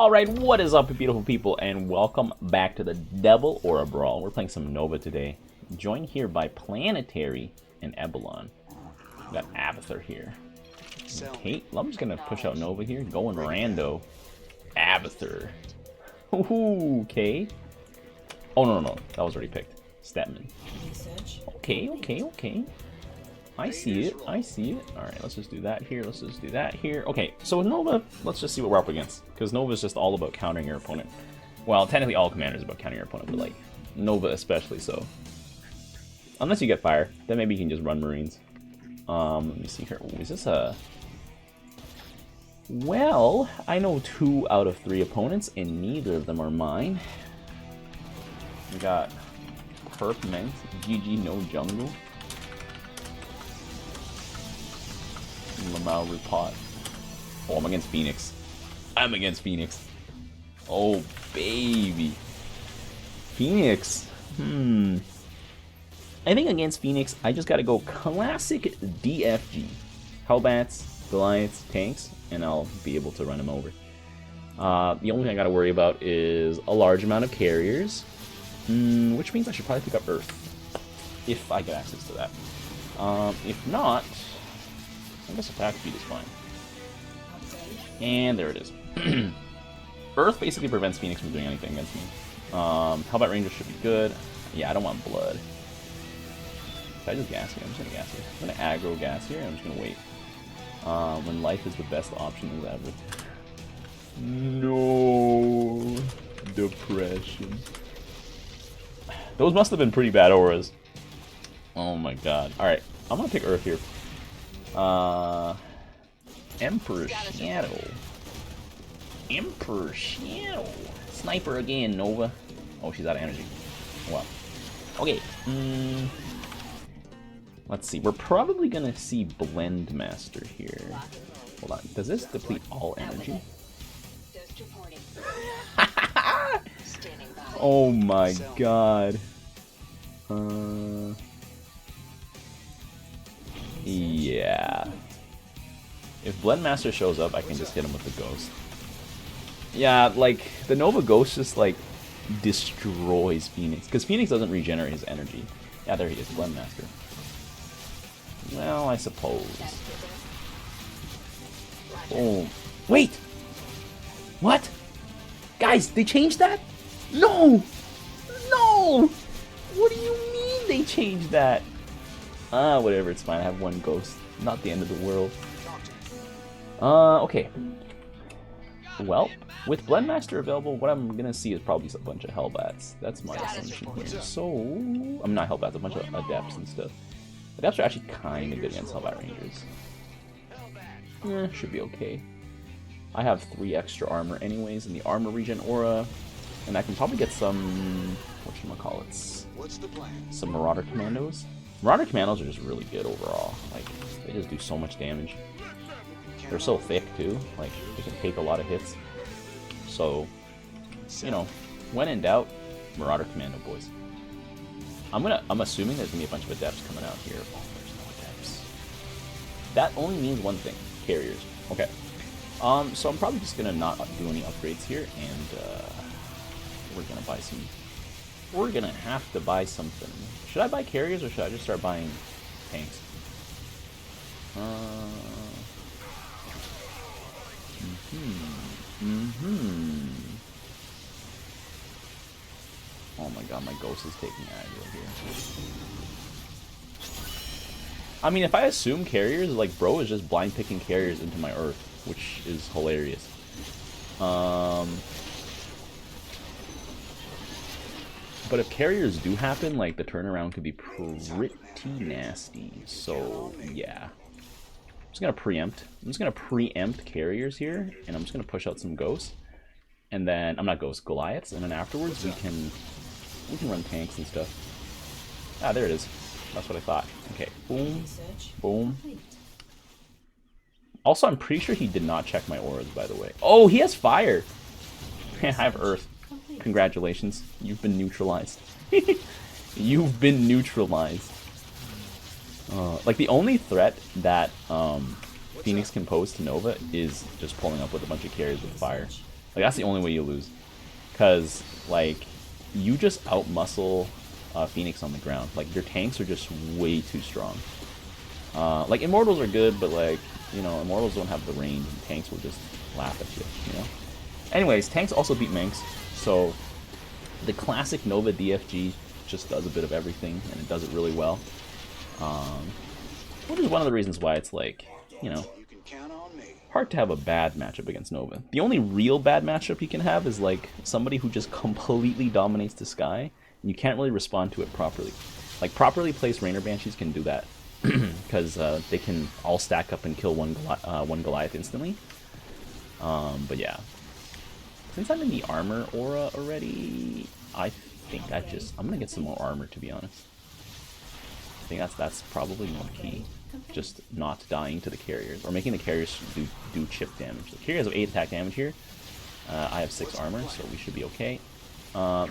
Alright, what is up, beautiful people, and welcome back to the Devil or a Brawl. We're playing some Nova today. Joined here by Planetary and Ebelon. We got Abathur here. Okay, I'm just gonna push out Nova here, going rando. Abathur. Ooh, okay. Oh, no, that was already picked. Statman. Okay. I see it. Alright, let's just do that here. Okay, so with Nova, let's just see what we're up against. Because Nova is just all about countering your opponent. Well, technically all commanders are about countering your opponent, but like, Nova especially so. Unless you get fire, then maybe you can just run Marines. Let me see here. Ooh, is this a... Well, I know 2 out of 3 opponents, and neither of them are mine. We got Perp Ment, GG no jungle. Lamau Repot. Oh, I'm against Phoenix. Oh, baby. Phoenix. I think against Phoenix, I just gotta go classic DFG. Hellbats, Goliaths, tanks, and I'll be able to run him over. The only thing I gotta worry about is a large amount of carriers, which means I should probably pick up Earth, if I get access to that. If not, I guess attack speed is fine. And there it is. Earth basically prevents Phoenix from doing anything against me. Hellbat Rangers should be good. Yeah, I don't want blood. Should I just gas here? I'm just gonna gas here. I'm gonna aggro gas here, and I'm just gonna wait. When life is the best option as ever. No depression. Those must have been pretty bad auras. Oh my god. Alright, I'm gonna pick Earth here. Emperor Shadow. Sniper again, Nova. Oh, she's out of energy. Well. Okay. Let's see. We're probably gonna see Blend Master here. Hold on. Does this deplete all energy? Oh my god. Yeah. If Blend Master shows up, I can just hit him with the Ghost. Yeah, like, the Nova Ghost just, like, destroys Phoenix. Because Phoenix doesn't regenerate his energy. Yeah, there he is, Blend Master. Well, I suppose. Oh. Wait! What? Guys, they changed that? No! No! What do you mean they changed that? Whatever, it's fine. I have 1 Ghost. Not the end of the world. Okay. Well, with Blend Master available, what I'm gonna see is probably a bunch of Hellbats. That's my assumption here. So, I'm not Hellbats, a bunch of Adepts and stuff. Adepts are actually kind of good against Hellbat Rangers. Should be okay. I have 3 extra armor anyways in the armor regen aura, and I can probably get some, whatchamacallits, some Marauder Commandos. Marauder Commandos are just really good overall. Like, they just do so much damage. They're so thick too, like, they can take a lot of hits. So, you know, when in doubt, Marauder Commando, boys. I'm assuming there's gonna be a bunch of Adepts coming out here. Oh, there's no Adepts. That only means one thing, carriers. Okay. So I'm probably just gonna not do any upgrades here, and we're gonna buy some. We're gonna have to buy something. Should I buy carriers or should I just start buying tanks? Oh my god, my Ghost is taking aggro here. I mean, if I assume carriers, like, bro is just blind picking carriers into my Earth, which is hilarious. But if carriers do happen, like, the turnaround could be pretty nasty. So, yeah. I'm just gonna preempt. I'm just gonna preempt carriers here, and I'm just gonna push out some Ghosts. And then, I'm not Ghosts, Goliaths, and then afterwards we can run tanks and stuff. Ah, there it is. That's what I thought. Okay, boom, boom. Also, I'm pretty sure he did not check my auras, by the way. Oh, he has fire! I have Earth. Congratulations. You've been neutralized. You've been neutralized. Like, the only threat that Phoenix can pose to Nova is just pulling up with a bunch of carriers with fire. Like, that's the only way you lose. Because, like, you just outmuscle Phoenix on the ground. Like, your tanks are just way too strong. Like, Immortals are good, but, like, you know, Immortals don't have the range, and tanks will just laugh at you, you know? Anyways, tanks also beat Manx, so the classic Nova DFG just does a bit of everything, and it does it really well. Which is one of the reasons why it's, like, you know, hard to have a bad matchup against Nova. The only real bad matchup you can have is, like, somebody who just completely dominates the sky, and you can't really respond to it properly. Like, properly placed Rainer Banshees can do that, because they can all stack up and kill one Goliath instantly. But yeah. Since I'm in the armor aura already, I think I'm gonna get some more armor, to be honest. I think that's probably more key. Just not dying to the carriers, or making the carriers do chip damage. The carriers have 8 attack damage here. I have 6 armor, so we should be okay. There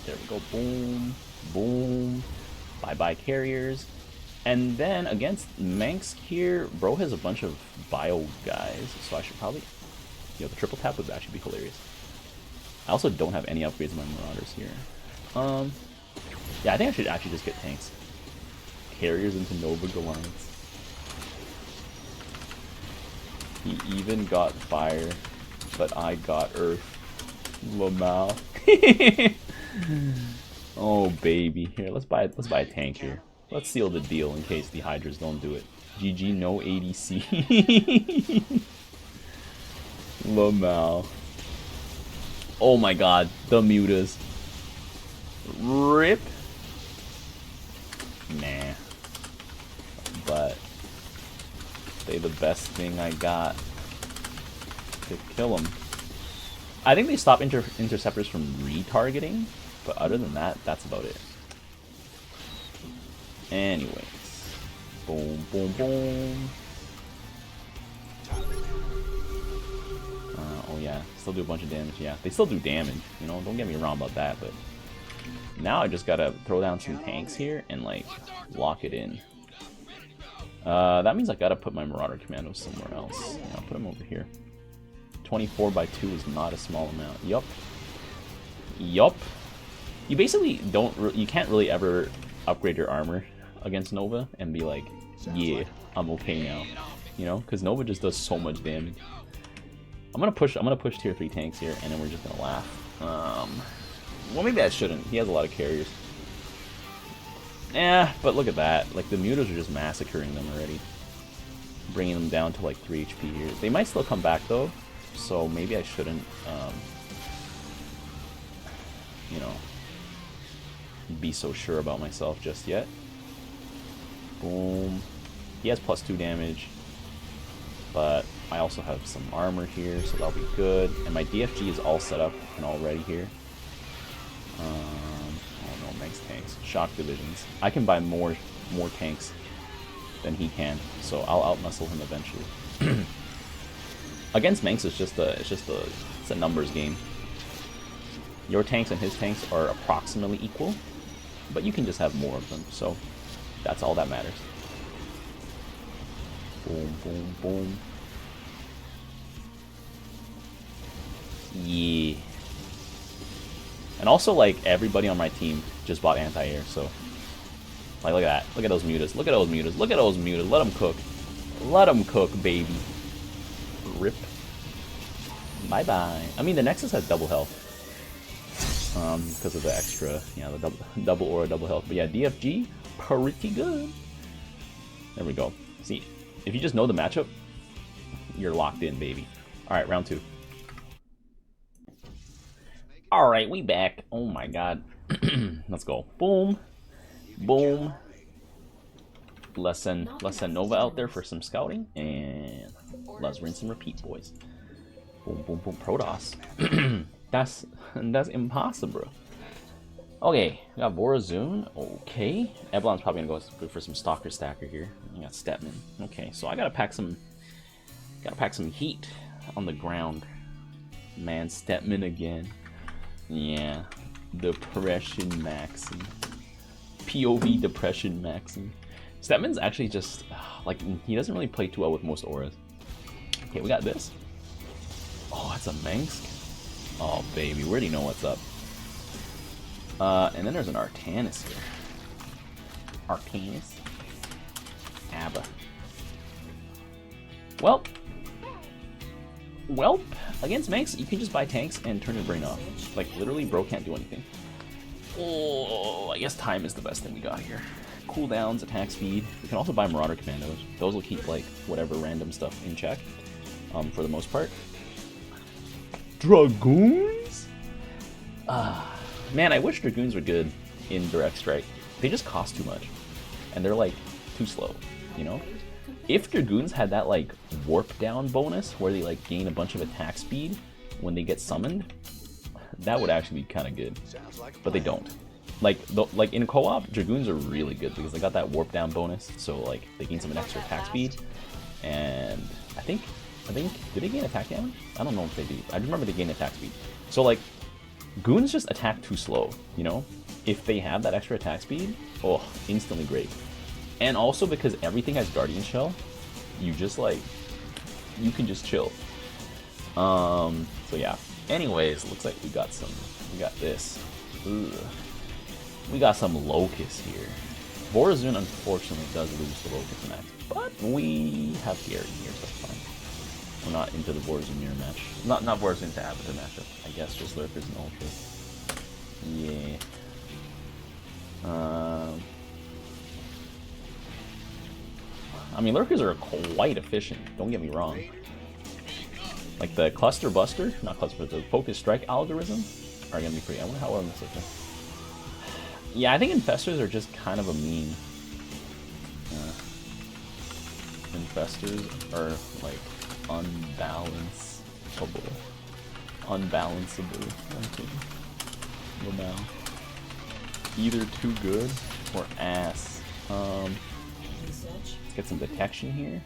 we go. Boom, boom. Bye-bye carriers. And then against Manx here, bro has a bunch of bio guys, so I should probably... You know, the triple tap would actually be hilarious. I also don't have any upgrades on my Marauders here. Yeah, I think I should actually just get tanks. Carriers into Nova Goliaths. He even got fire, but I got earth. Lamau. Oh baby, here let's buy a tank here. Let's seal the deal in case the Hydras don't do it. GG, no ADC. Lamau. Oh my god, the mutas. Rip. Nah. But they the best thing I got to kill them. I think they stop interceptors from retargeting, but other than that, that's about it. Anyways. Boom, boom, boom. Oh yeah, still do a bunch of damage. Yeah, they still do damage, you know, don't get me wrong about that, but now I just gotta throw down some tanks here and, like, lock it in. That means I gotta put my Marauder Commandos somewhere else. Yeah, I'll put them over here. 24/2 is not a small amount. Yup. Yup. You basically you can't really ever upgrade your armor against Nova and be like, yeah, I'm okay now. You know, because Nova just does so much damage. I'm gonna push tier 3 tanks here, and then we're just gonna laugh. Well, maybe I shouldn't. He has a lot of carriers. Yeah, but look at that. Like, the mutas are just massacring them already, bringing them down to like 3 HP here. They might still come back though, so maybe I shouldn't, you know, be so sure about myself just yet. Boom. He has +2 damage, but I also have some armor here, so that'll be good. And my DFG is all set up and all ready here. Oh no, Manx tanks. Shock divisions. I can buy more tanks than he can, so I'll outmuscle him eventually. Against Manx, it's a numbers game. Your tanks and his tanks are approximately equal, but you can just have more of them, so that's all that matters. Boom, boom, boom. Yeah. And also, like, everybody on my team just bought anti-air, so... Like, look at that. Look at those mutas. Look at those mutas. Look at those mutas. Let them cook. Let them cook, baby. Rip. Bye-bye. I mean, the Nexus has double health. Because of the extra, yeah, the double aura, double health. But yeah, DFG, pretty good. There we go. See, if you just know the matchup, you're locked in, baby. Alright, round 2. Alright, we back. Oh my god. Let's go. Boom. Boom. Let's send Nova out there for some scouting. And let's rinse and repeat, boys. Boom, boom, boom. Protoss. That's impossible. Okay, we got Borazun. Okay. Evelyn's probably gonna go for some Stalker Stacker here. I got Stepman. Okay, so I gotta pack some heat on the ground. Man, Stepman again. Yeah. Depression maxing. POV depression maxing. Stepman's actually just like, he doesn't really play too well with most auras. Okay, we got this. Oh, that's a Manx. Oh, baby, we already know what's up. And then there's an Artanis here. Artanis? Abba. Welp, against Manx, you can just buy tanks and turn your brain off. Like, literally, bro can't do anything. Oh, I guess time is the best thing we got here. Cooldowns, attack speed. We can also buy Marauder Commandos. Those will keep, like, whatever random stuff in check, for the most part. Dragoons? Man, I wish Dragoons were good in Direct Strike. They just cost too much. And they're, like, too slow, you know? If Dragoons had that, like, warp down bonus, where they, like, gain a bunch of attack speed when they get summoned, that would actually be kind of good. But they don't. Like in co-op, Dragoons are really good because they got that warp down bonus, so, like, they gain some extra attack speed. And I think, did they gain attack damage? I don't know if they do. I remember they gain attack speed. So, like, Goons just attack too slow, you know? If they have that extra attack speed, oh, instantly great. And also because everything has Guardian Shell, you just, like, you can just chill. So yeah. Anyways, looks like we got this. Ugh. We got some Locust here. Vorazun unfortunately does lose the Locust match, but we have Gary here, so that's fine. We're not into the Vorazun mirror match. Not Vorazun to Avatar matchup. I guess just Lurkers and Ultras. Yeah. I mean, Lurkers are quite efficient, don't get me wrong. Like the Cluster Buster, not Cluster Buster, the Focus Strike algorithm are gonna be pretty. I wonder how well I'm looking. Yeah, I think Infestors are just kind of a meme. Infestors are like unbalanceable. Either too good or ass. Let's get some detection here.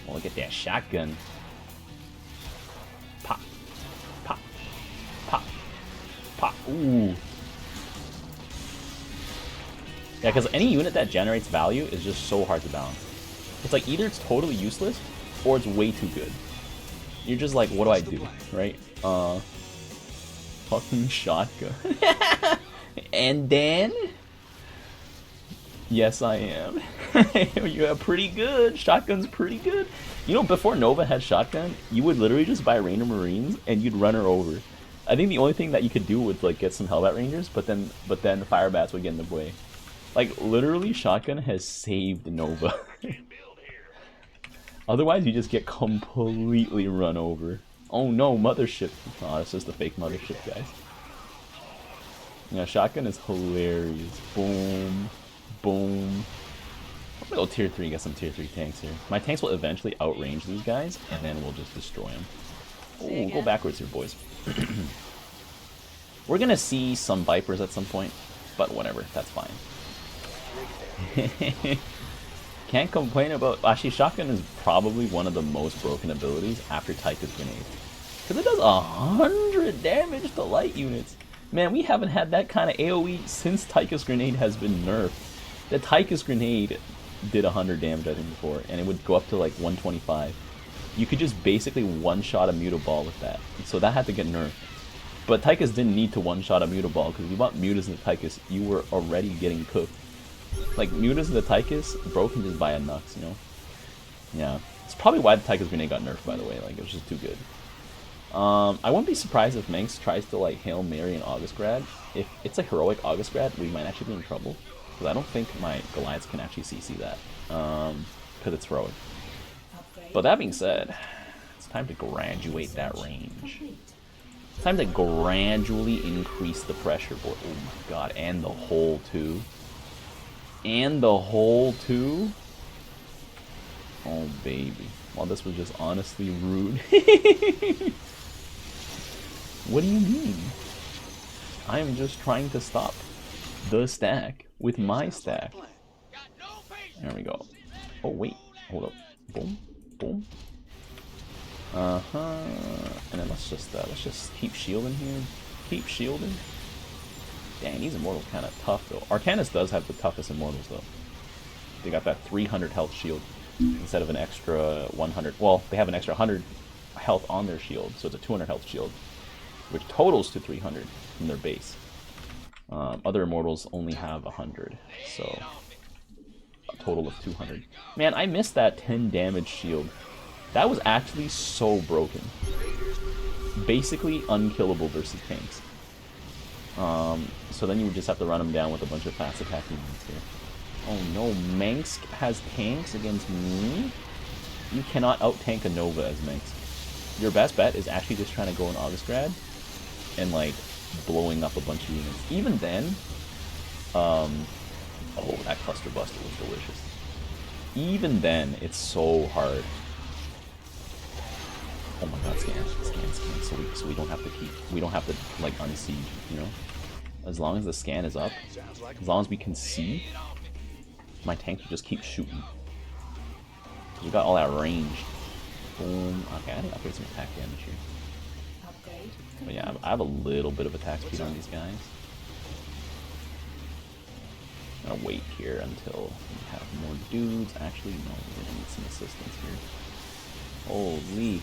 Oh, look at that shotgun. Pop, pop, pop, pop. Ooh. Yeah, because any unit that generates value is just so hard to balance. It's like either it's totally useless or it's way too good. You're just like, what do I do, right? Fucking shotgun. And then, yes, I am. You're pretty good. Shotgun's pretty good. You know, before Nova had shotgun, you would literally just buy Ranger Marines and you'd run her over. I think the only thing that you could do was like get some Hellbat Rangers, but then Fire Bats would get in the way. Like literally, shotgun has saved Nova. Otherwise, you just get completely run over. Oh no, mothership! Oh, it's just a fake mothership, guys. Yeah, shotgun is hilarious. Boom, boom. I'm gonna go tier 3, get some tier 3 tanks here. My tanks will eventually outrange these guys, and then we'll just destroy them. Oh, go backwards here, boys. We're gonna see some Vipers at some point, but whatever, that's fine. Can't complain about... Actually, shotgun is probably one of the most broken abilities after Tychus Grenade. Because it does 100 damage to light units. Man, we haven't had that kind of AoE since Tychus Grenade has been nerfed. The Tychus Grenade did 100 damage, I think, before, and it would go up to like 125. You could just basically one-shot a Mutaball with that. So that had to get nerfed. But Tychus didn't need to one-shot a Mutaball, because if you bought Mutas into Tychus, you were already getting cooked. Like, Mutas into Tychus, bro can just buy a Nux, you know? Yeah. It's probably why the Tychus Grenade got nerfed, by the way. Like, it was just too good. I wouldn't be surprised if Manx tries to, like, Hail Mary and August Grad. If it's a heroic August Grad, we might actually be in trouble. Because I don't think my Goliaths can actually CC that. Because it's heroic. But that being said, it's time to graduate that range. It's time to gradually increase the pressure, boy. Oh my god, and the hole too. And the hole too? Oh baby. Well, this was just honestly rude. What do you mean? I am just trying to stop the stack with my stack. There we go. Oh wait, hold up. Boom, boom. And then let's just keep shielding here. Keep shielding. Dang, these immortals kind of tough though. Arcanus does have the toughest immortals though. They got that 300 health shield instead of an extra 100. Well, they have an extra 100 health on their shield, so it's a 200 health shield, which totals to 300 from their base. Other immortals only have 100, so a total of 200. Man, I missed that 10 damage shield. That was actually so broken. Basically unkillable versus tanks. So then you would just have to run them down with a bunch of fast attacking units here. Oh no, Manx has tanks against me? You cannot out-tank a Nova as Manx. Your best bet is actually just trying to go in Augustgrad and like blowing up a bunch of units. Even then, oh, that Cluster Buster was delicious. Even then, it's so hard. Oh my god, scan. So we don't have to like unsiege, you know? As long as the scan is up, as long as we can see, my tank can just keep shooting. We got all that range. Boom. Okay, I think I'll get some attack damage here. But yeah, I have a little bit of attack speed on these guys. I'm gonna wait here until we have more dudes. Actually, no, we're gonna need some assistance here. Holy.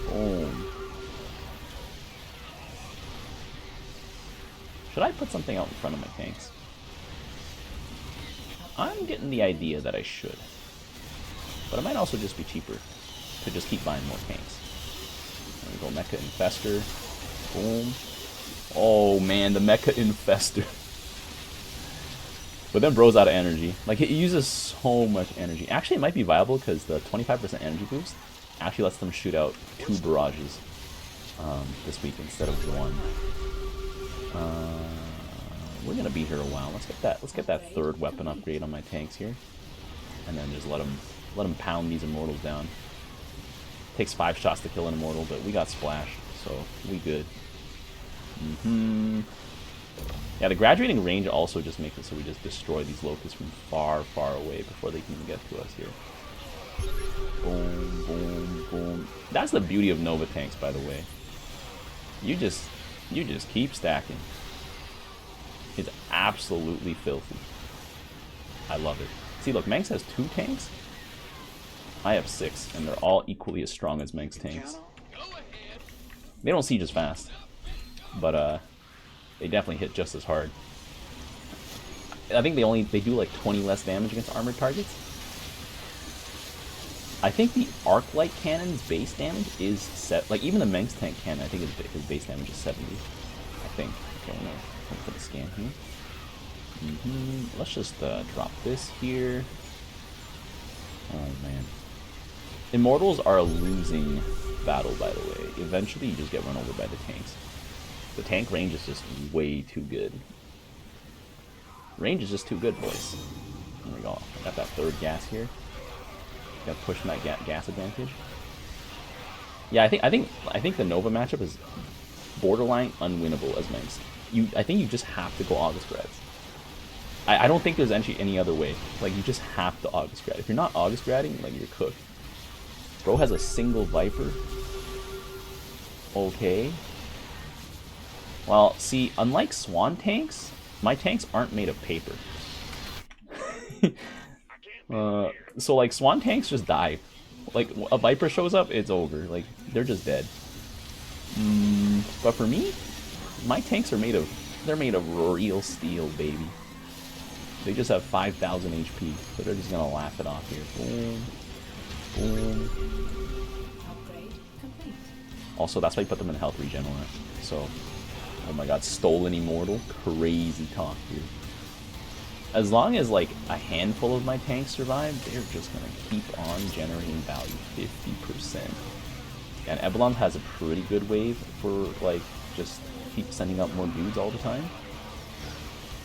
Boom. Should I put something out in front of my tanks? I'm getting the idea that I should. But it might also just be cheaper to just keep buying more tanks. There we go, Mecha Infester. Boom. Oh man, the Mecha Infester. But then bro's out of energy. Like, it uses so much energy. Actually, it might be viable because the 25% energy boost actually lets them shoot out 2 barrages this week instead of 1. We're gonna be here a while. Let's get that 3rd weapon upgrade on my tanks here, and then just let them pound these immortals down. Takes 5 shots to kill an immortal, but we got splash, so we good. Yeah, the graduating range also just makes it so we just destroy these locusts from far, far away before they can even get to us here. Boom, boom, boom. That's the beauty of Nova tanks, by the way. You just keep stacking. It's absolutely filthy. I love it. See, look, Manx has 2 tanks. I have 6, and they're all equally as strong as Manx tanks. They don't siege as fast, but they definitely hit just as hard. I think they do like 20 less damage against armored targets. I think the arc light cannon's base damage is set. Like even the Manx tank cannon, I think his base damage is 70. I think. Okay, no. Let's put a scan here. Let's just drop this here. Oh man. Immortals are a losing battle, by the way. Eventually, you just get run over by the tanks. The tank range is just way too good. Range is just too good, boys. There we go. I got that 3rd gas here. Got to push that gas advantage. Yeah, I think the Nova matchup is borderline unwinnable as Manx. I think you just have to go Augustgrads. I don't think there's any other way. Like, you just have to Augustgrad. If you're not Augustgrading, like, you're cooked. Bro has a single Viper. Okay. Well, see, unlike Swan tanks, my tanks aren't made of paper. So, like, Swan tanks just die. Like, a Viper shows up, it's over. Like, they're just dead. But for me, my tanks are made of real steel, baby. They just have 5,000 HP, so they're just gonna laugh it off here. Boom. Boom. Also, that's why you put them in health regen aura. So, oh my god, Stolen Immortal, crazy talk, dude. As long as like a handful of my tanks survive, they're just gonna keep on generating value 50%. And Ebelon has a pretty good wave for like just keep sending out more dudes all the time.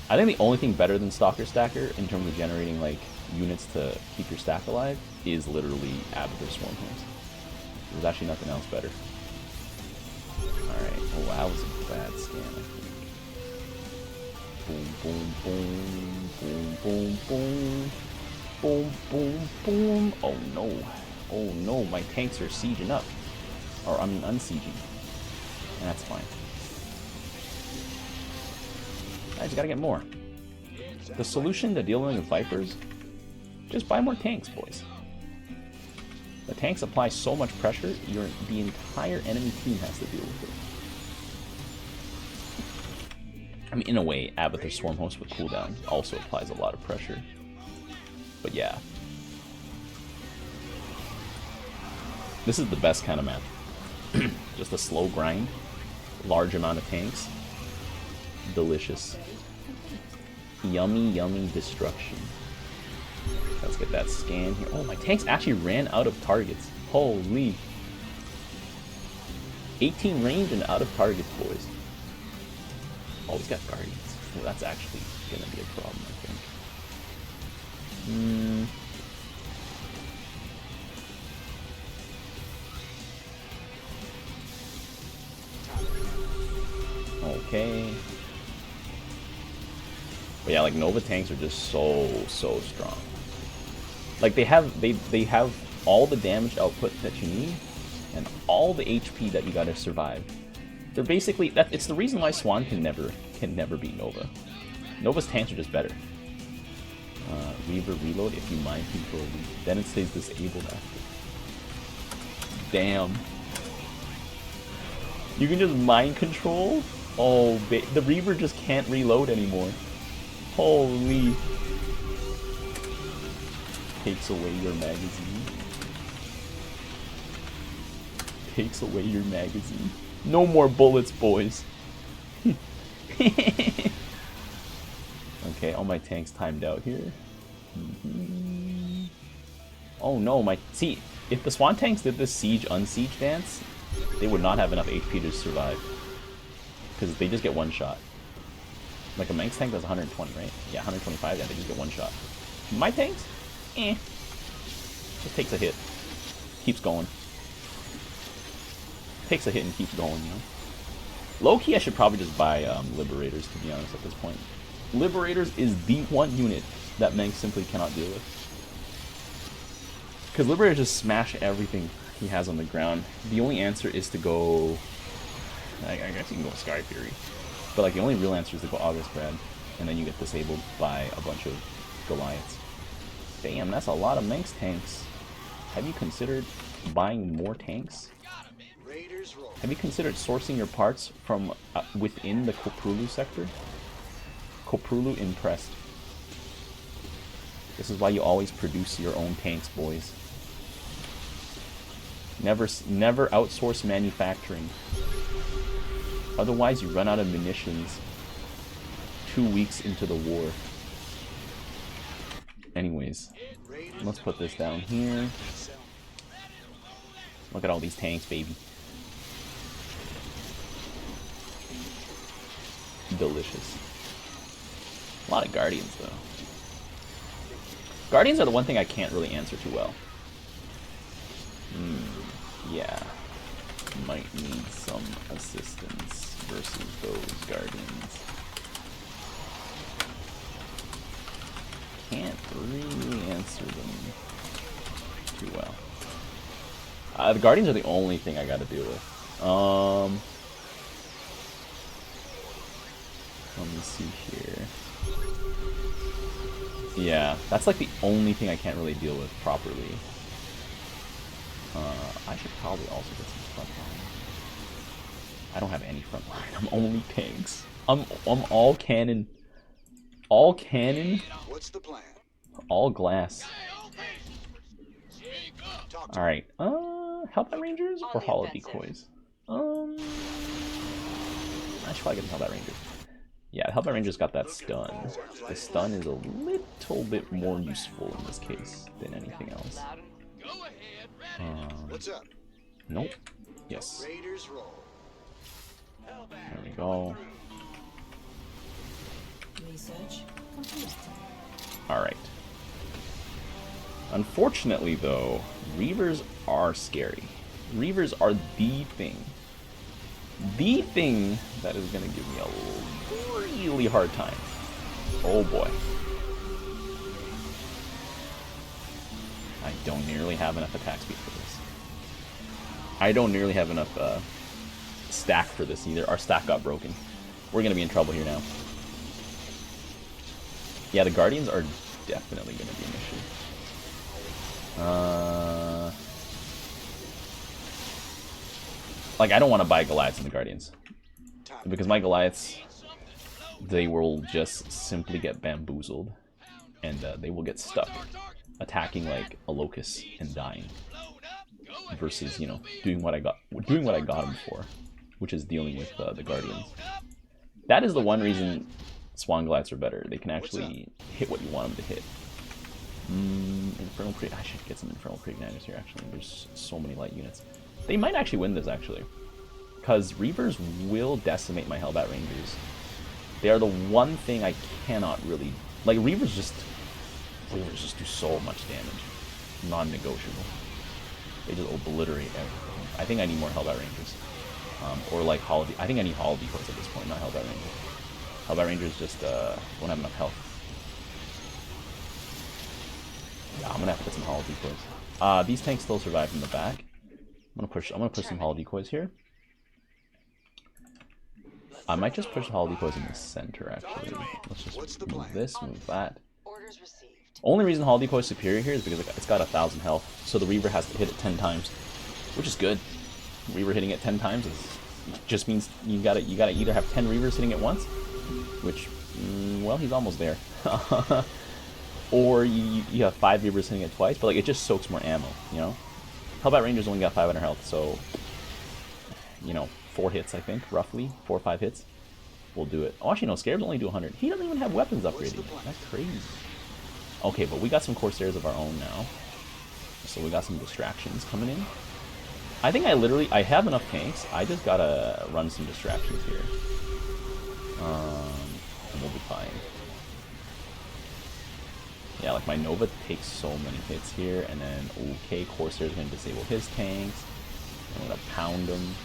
I think the only thing better than Stalker Stacker in terms of generating like units to keep your stack alive is literally Abathur Swarm tanks. There's actually nothing else better. Alright, oh that was a bad scan, I think. Boom, boom, boom, boom, boom, boom, boom, boom, boom. Oh no, oh no, my tanks are sieging up. Or I mean unsieging. And that's fine. I just gotta get more. The solution to dealing with Vipers, just buy more tanks, boys. The tanks apply so much pressure, the entire enemy team has to deal with it. I mean, in a way, Abathur's Swarm Host with cooldown also applies a lot of pressure. But yeah. This is the best kind of map. Just a slow grind, large amount of tanks. Delicious. Yummy, yummy destruction. Let's get that scan here. Oh, my tanks actually ran out of targets. Holy. 18 range and out of targets, boys. Oh, he's got guardians. Well, that's actually gonna be a problem, I think. Okay. But yeah, like Nova tanks are just so strong. Like they have all the damage output that you need and all the HP that you gotta survive. They're basically it's the reason why Swan can never beat Nova. Nova's tanks are just better. Reaver reload if you mind control, then it stays disabled after. Damn. You can just mind control? Oh, the Reaver just can't reload anymore. Holy. Takes away your magazine. Takes away your magazine. No more bullets, boys. Okay, all my tanks timed out here. Oh no, see, if the Swan tanks did this siege unsiege dance, they would not have enough HP to survive. Because they just get one shot. Like a Manx tank does 120, right? Yeah, 125, yeah, they just get one shot. My tanks? Just takes a hit. Keeps going. Takes a hit and keeps going, you know? Low-key, I should probably just buy Liberators, to be honest, at this point. Liberators is the one unit that Manx simply cannot deal with. Because Liberators just smash everything he has on the ground. The only answer is to go... I guess you can go Sky Fury. But like the only real answer is to go August Brad. And then you get disabled by a bunch of Goliaths. Damn, that's a lot of Manx tanks. Have you considered buying more tanks? Have you considered sourcing your parts from within the Koprulu sector? Koprulu impressed. This is why you always produce your own tanks, boys. Never outsource manufacturing. Otherwise, you run out of munitions 2 weeks into the war. Anyways, let's put this down here. Look at all these tanks, baby. Delicious. A lot of Guardians, though. Guardians are the one thing I can't really answer too well. Yeah. Might need some assistance versus those Guardians. Can't really answer them too well. The Guardians are the only thing I gotta deal with. Let me see here. Yeah, that's like the only thing I can't really deal with properly. I should probably also get some front line. I don't have any front line. I'm only tanks. I'm all cannon. All cannon. What's the plan? All glass. All right. Hellbat Rangers or Hollow Decoys? I should probably get the Hellbat Rangers. Yeah, the Hellbat Rangers got that stun. The stun is a little bit more useful in this case than anything else. What's up? Nope. Yes. There we go. Alright. Unfortunately, though, Reavers are scary. Reavers are the thing. The thing that is going to give me a really hard time. Oh boy. I don't nearly have enough attack speed for this. I don't nearly have enough stack for this either. Our stack got broken. We're going to be in trouble here now. Yeah, the Guardians are definitely going to be an issue. Like, I don't want to buy Goliaths and the Guardians. Because my Goliaths, they will just simply get bamboozled. And they will get stuck attacking like a locust and dying. Versus, you know, doing what I got them for. Which is dealing with the Guardians. That is the one reason Swan Goliaths are better. They can actually hit what you want them to hit. Infernal I should get some Infernal Pre-Igniters here, actually. There's so many light units. They might actually win this, actually. Because Reavers will decimate my Hellbat Rangers. They are the one thing I cannot really... Like, Reavers just do so much damage. Non-negotiable. They just obliterate everything. I think I need more Hellbat Rangers. Or like Hollow... I think I need Hollow Decoys at this point, not Hellbat Rangers. Hellbat Rangers just won't have enough health. Yeah, I'm gonna have to put some Hollow Decoys. These tanks still survive from the back. I'm gonna push some Hollow Decoys here. I might just push Hollow Decoys in the center, actually. Let's just move this, move that. Only reason Hollow Decoy is superior here is because it's got 1,000 health, so the Reaver has to hit it 10 times, which is good. Reaver hitting it 10 times just means you gotta either have 10 Reavers hitting it once, which, well, he's almost there. Or you have 5 Reavers hitting it twice, but like it just soaks more ammo, you know? Hellbat Rangers only got 500 health, so, you know, 4 hits, I think, roughly. 4 or 5 hits will do it. Oh, actually, no, Scarabs only do 100. He doesn't even have weapons upgraded. That's crazy. Okay, but we got some Corsairs of our own now. So we got some distractions coming in. I think I have enough tanks. I just gotta run some distractions here. And we'll be fine. Yeah, like my Nova takes so many hits here, and then, okay, Corsair's gonna disable his tanks. I'm gonna pound him.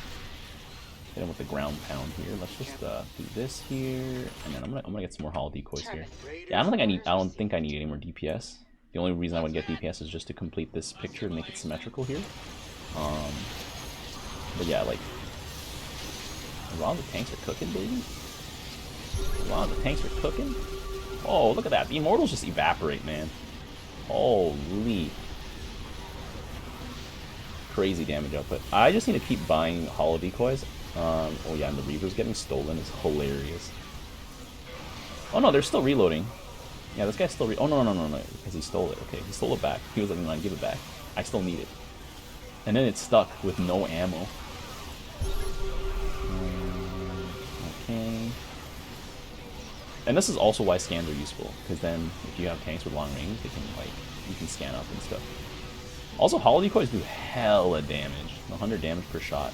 Hit him with the ground pound here. Let's just do this here, and then I'm gonna get some more Hollow Decoys here. Yeah, I don't think I need any more DPS. The only reason I would get DPS is just to complete this picture and make it symmetrical here. But yeah, like, a lot of the tanks are cooking, baby. A lot of the tanks are cooking. Oh, look at that! The Immortals just evaporate, man. Holy. Crazy damage output. I just need to keep buying Hollow Decoys. Oh yeah, and the Reaver's getting stolen is hilarious. Oh no, they're still reloading. Yeah, this guy's still oh no, because he stole it. Okay, he stole it back. He was like, no, give it back. I still need it. And then it's stuck with no ammo. Okay. And this is also why scans are useful, because then if you have tanks with long range, they can, like, you can scan up and stuff. Also, Hollow Decoys do hella damage. 100 damage per shot.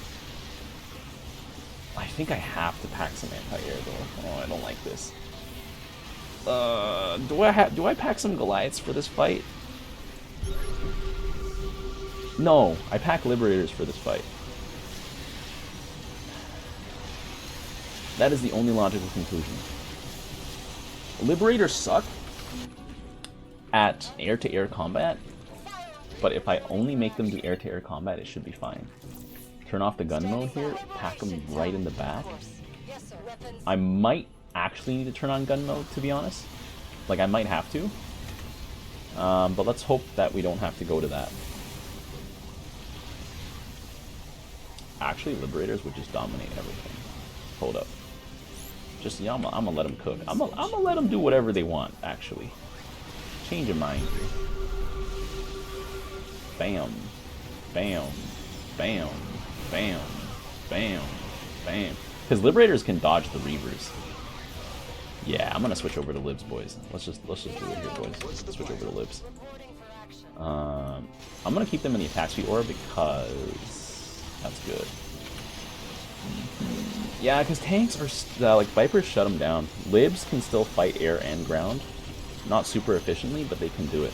I think I have to pack some anti-air though. Oh, I don't like this. Do I pack some Goliaths for this fight? No, I pack Liberators for this fight. That is the only logical conclusion. Liberators suck at air-to-air combat, but if I only make them do air-to-air combat, it should be fine. Turn off the gun mode here, pack them right in the back. I might actually need to turn on gun mode, to be honest. Like, I might have to. But let's hope that we don't have to go to that. Actually, Liberators would just dominate everything. Hold up. Just, yeah, I'm gonna let them cook. I'm gonna let them do whatever they want, actually. Change of mind here. Bam. Bam. Bam. Bam. Bam. Bam. Because Liberators can dodge the Reavers. Yeah, I'm gonna switch over to Libs, boys. Let's just do it here, boys. Let's switch over to Libs. I'm gonna keep them in the attack speed aura because that's good. Yeah, because tanks are like Vipers shut them down. Libs can still fight air and ground, not super efficiently, but they can do it.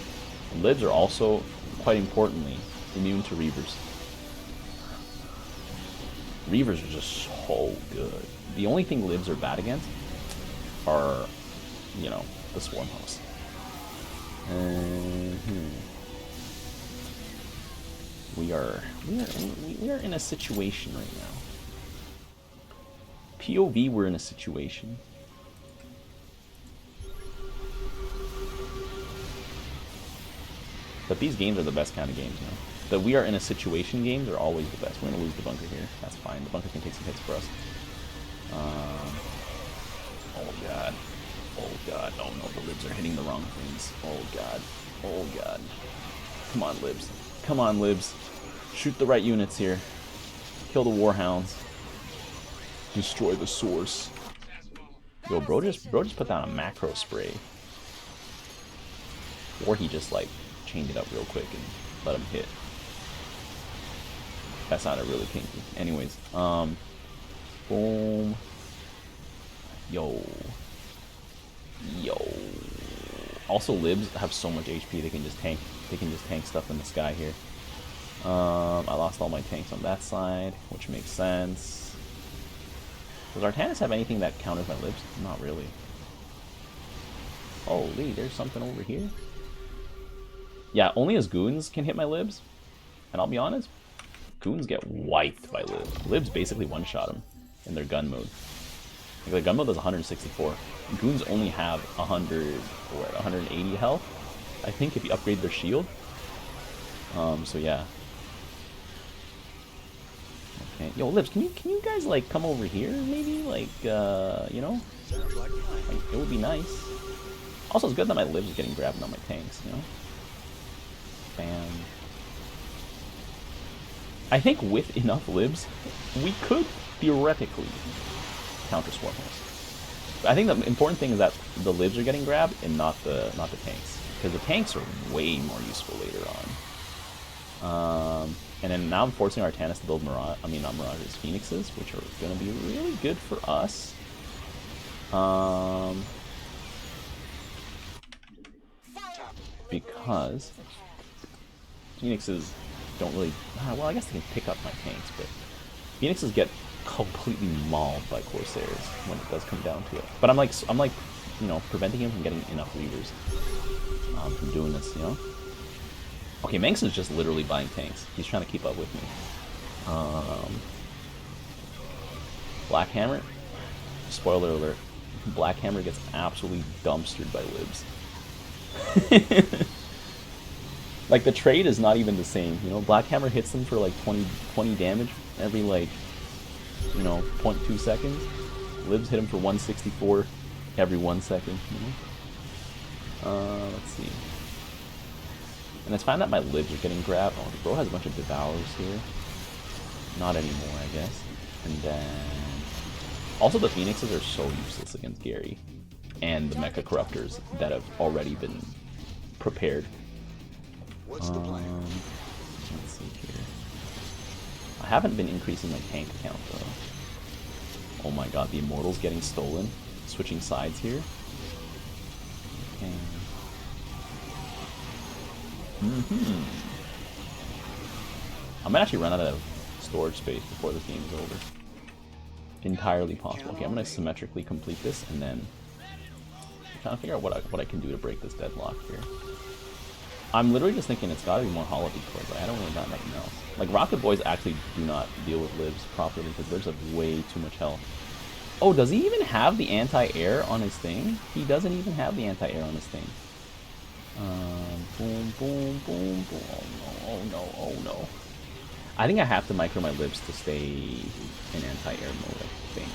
And Libs are also, quite importantly, immune to Reavers. Reavers are just so good. The only thing Libs are bad against are, you know, the Swarm Host. We are in a situation right now. POV, we're in a situation. But these games are the best kind of games now. The we are in a situation games are always the best. We're going to lose the bunker here. That's fine. The bunker can take some hits for us. Oh god. Oh god. Oh no, the libs are hitting the wrong things. Oh god. Oh god. Come on, libs. Come on, libs. Shoot the right units here. Kill the warhounds. Destroy the source. Yo, bro just put down a macro spray. Or he just like chained it up real quick and let him hit. That sounded really kinky. Anyways, boom. Yo. Also, libs have so much HP they can just tank. They can just tank stuff in the sky here. I lost all my tanks on that side, which makes sense. Does Artanis have anything that counters my libs? Not really. Holy, there's something over here. Yeah, only his goons can hit my libs. And I'll be honest, goons get wiped by libs. Libs basically one-shot him in their gun mode. Like, the gun mode does 164. Goons only have 100 or 180 health, I think, if you upgrade their shield. So yeah. Okay. Yo, libs, can you guys like come over here? Maybe like you know, like, it would be nice. Also, it's good that my libs are getting grabbed on my tanks. You know. Bam. I think with enough libs, we could theoretically counter swarm hosts. But I think the important thing is that the libs are getting grabbed and not the tanks, because the tanks are way more useful later on. And then now I'm forcing Artanis to build Mirage's Phoenixes, which are going to be really good for us. Because Phoenixes don't really... well, I guess they can pick up my tanks, but Phoenixes get completely mauled by Corsairs when it does come down to it. But I'm like, you know, preventing him from getting enough leaders from doing this, you know? Okay, Manx is just literally buying tanks. He's trying to keep up with me. Black Hammer, spoiler alert, Black Hammer gets absolutely dumpstered by libs. Like, the trade is not even the same, you know? Black Hammer hits them for like 20 damage every, like, you know, 0.2 seconds. Libs hit him for 164 every 1 second, you know? Let's see. And it's fine that my libs are getting grabbed. Oh, the bro has a bunch of devours here. Not anymore, I guess. And then... also, the Phoenixes are so useless against Gary. And the Mecha Corruptors that have already been prepared. Let's see here. I haven't been increasing my tank count, though. Oh my god, the Immortal's getting stolen. Switching sides here. Okay. I might actually run out of storage space before this game is over. Entirely possible. Okay, I'm gonna symmetrically complete this, and then I'm trying to figure out what I can do to break this deadlock here. I'm literally just thinking it's gotta be more Hollow Decoys. Like, I don't really got nothing else. Like, Rocket Boys actually do not deal with libs properly because libs have way too much health. Oh, does he even have the anti-air on his thing? He doesn't even have the anti-air on his thing. Boom, boom, boom, boom. Oh no, oh no, oh no. I think I have to micro my libs to stay in anti-air mode, I think.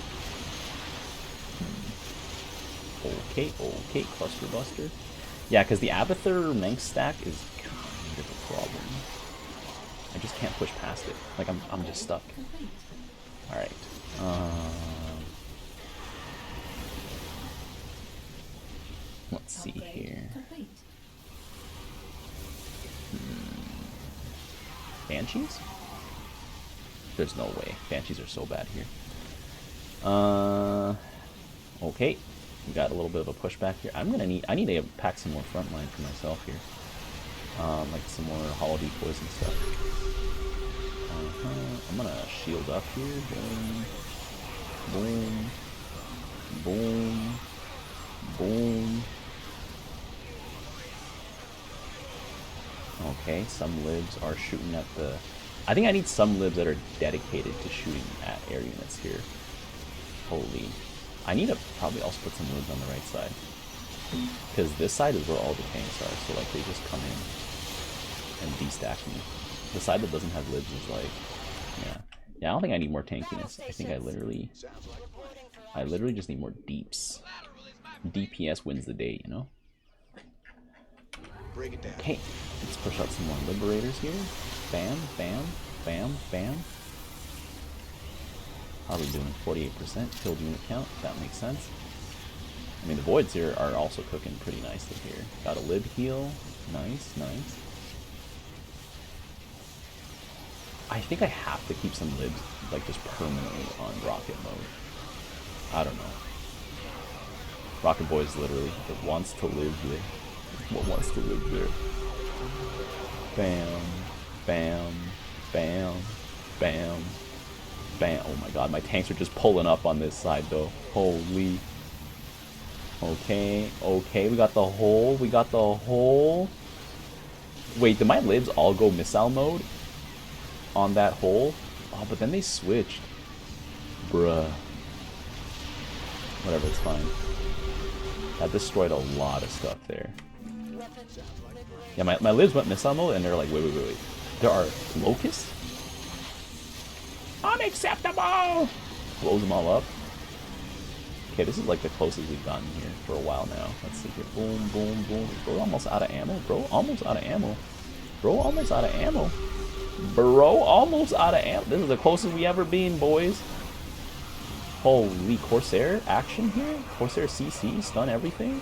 Okay, okay, Cluster Buster. Yeah, because the Abathur Manx stack is kind of a problem. I just can't push past it. Like, I'm just stuck. Alright. Let's see here. Banshees? There's no way. Banshees are so bad here. Okay. We got a little bit of a pushback here. I need to pack some more frontline for myself here. Like some more Hollow Decoys and stuff. I'm gonna shield up here. Boom. Boom. Boom. Boom. Okay, some libs are shooting at the... I think I need some libs that are dedicated to shooting at air units here. Holy. I need to probably also put some libs on the right side. Because this side is where all the tanks are, so like they just come in and destack me. The side that doesn't have libs is like, yeah. Yeah, I don't think I need more tankiness. I think I literally just need more deeps. DPS wins the day, you know? Okay, let's push out some more liberators here. Bam, bam, bam, bam. How are we doing? 48% killed unit count. That makes sense. I mean, the voids here are also cooking pretty nicely here. Got a lib heal. Nice, nice. I think I have to keep some libs, like, just permanently on rocket mode. I don't know. Rocket Boy is literally, it wants to live there. What wants to live there? Bam, bam, bam, bam, bam. Oh my god, my tanks are just pulling up on this side though. Holy. Okay, okay, we got the hole, we got the hole. Wait, did my libs all go missile mode on that hole? Oh, but then they switched. Bruh. Whatever, it's fine. That destroyed a lot of stuff there. Yeah, my libs went missile mode and they're like, wait. There are locusts? Unacceptable! Blows them all up. Okay, this is like the closest we've gotten here for a while now. Let's see here. Boom, boom, boom. Bro, almost out of ammo. Bro, almost out of ammo. Bro, almost out of ammo. Bro, almost out of ammo. This is the closest we ever been, boys. Holy Corsair action here? Corsair CC, stun everything?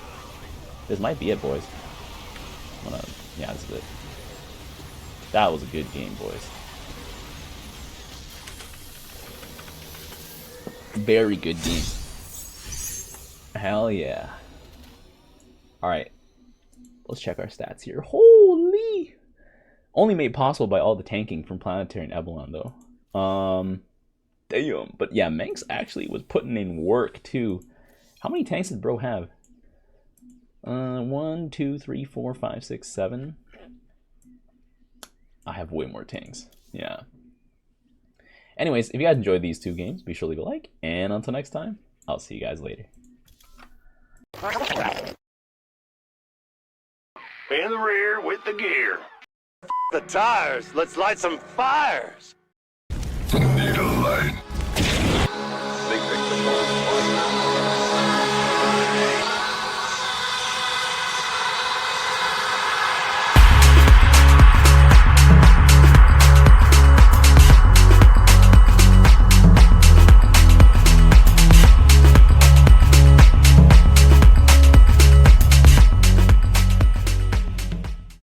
This might be it, boys. Yeah, this is it. That was a good game, boys. Very good game. Hell yeah. Alright. Let's check our stats here. Holy! Only made possible by all the tanking from Planetary and Ebelon, though. Damn. But yeah, Manx actually was putting in work, too. How many tanks did bro have? 1, 2, 3, 4, 5, 6, 7. I have way more tanks. Yeah. Anyways, if you guys enjoyed these two games, be sure to leave a like. And until next time, I'll see you guys later. In the rear with the gear. The tires. Let's light some fires. Need a light.